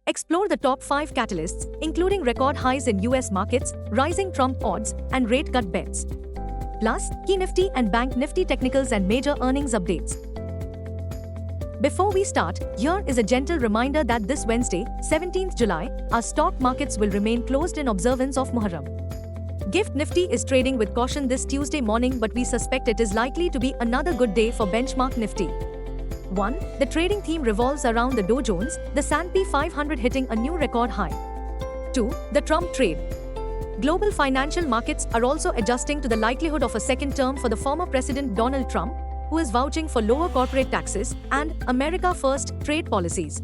Explore the top 5 catalysts, including record highs in US markets, rising Trump odds, and rate cut bets. Plus, key Nifty and Bank Nifty technicals and major earnings updates. Before we start, here is a gentle reminder that this Wednesday, 17th July, our stock markets will remain closed in observance of Muharram. Gift Nifty is trading with caution this Tuesday morning, but we suspect it is likely to be another good day for benchmark Nifty. 1. The trading theme revolves around the Dow Jones, the S&P 500 hitting a new record high. 2. The Trump trade. Global financial markets are also adjusting to the likelihood of a second term for the former President Donald Trump, who is vouching for lower corporate taxes and America First trade policies.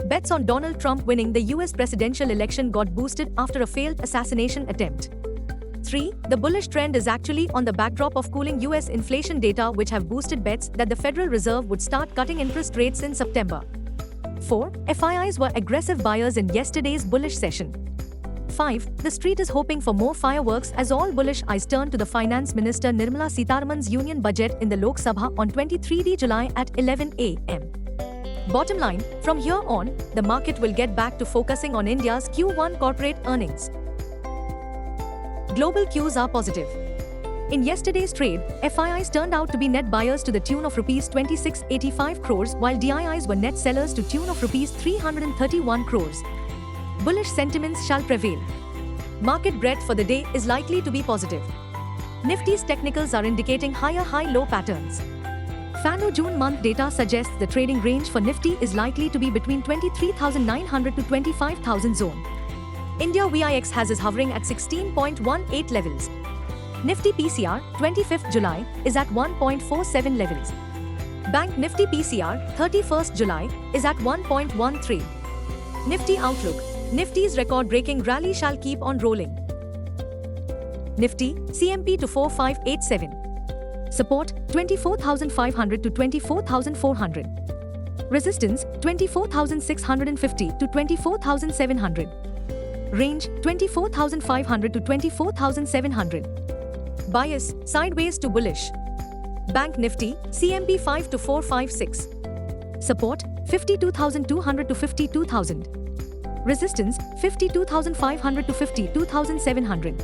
Bets on Donald Trump winning the US presidential election got boosted after a failed assassination attempt. 3. The bullish trend is actually on the backdrop of cooling US inflation data, which have boosted bets that the Federal Reserve would start cutting interest rates in September. 4. FIIs were aggressive buyers in yesterday's bullish session. 5. The street is hoping for more fireworks as all bullish eyes turn to the Finance Minister Nirmala Sitharaman's union budget in the Lok Sabha on 23 July at 11 a.m. Bottom line, from here on, the market will get back to focusing on India's Q1 corporate earnings. Global cues are positive. In yesterday's trade, FIIs turned out to be net buyers to the tune of Rs 2685 crores, while DIIs were net sellers to tune of Rs 331 crores. Bullish sentiments shall prevail. Market breadth for the day is likely to be positive. Nifty's technicals are indicating higher high-low patterns. FANO June month data suggests the trading range for Nifty is likely to be between 23,900 to 25,000 zone. India VIX has is hovering at 16.18 levels. Nifty PCR, 25th July, is at 1.47 levels. Bank Nifty PCR, 31st July, is at 1.13. Nifty outlook. Nifty's record-breaking rally shall keep on rolling. Nifty, CMP to 4587. Support, 24,500 to 24,400. Resistance, 24,650 to 24,700. Range, 24,500 to 24,700. Bias, sideways to bullish. Bank Nifty, CMP 5 to 456. Support, 52,200 to 52,000. Resistance, 52,500 to 52,700.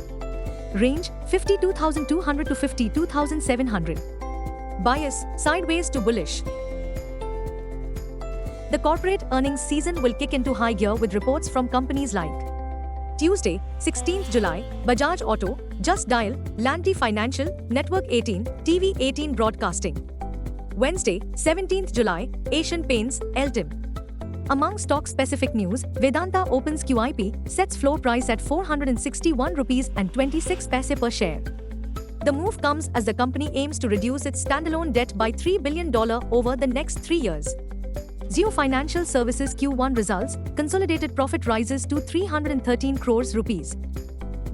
Range, 52,200 to 52,700. Bias, sideways to bullish. The corporate earnings season will kick into high gear with reports from companies like Tuesday, 16th July, Bajaj Auto, Just Dial, Lanty Financial, Network 18, TV 18 Broadcasting. Wednesday, 17th July, Asian Paints, Eltim. Among stock-specific news, Vedanta opens QIP, sets floor price at 461 rupees and 26 paise per share. The move comes as the company aims to reduce its standalone debt by $3 billion over the next 3 years. Jio Financial Services Q1 results, consolidated profit rises to 313 crores rupees.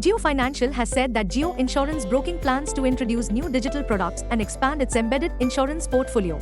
Jio Financial has said that Jio Insurance Broking plans to introduce new digital products and expand its embedded insurance portfolio.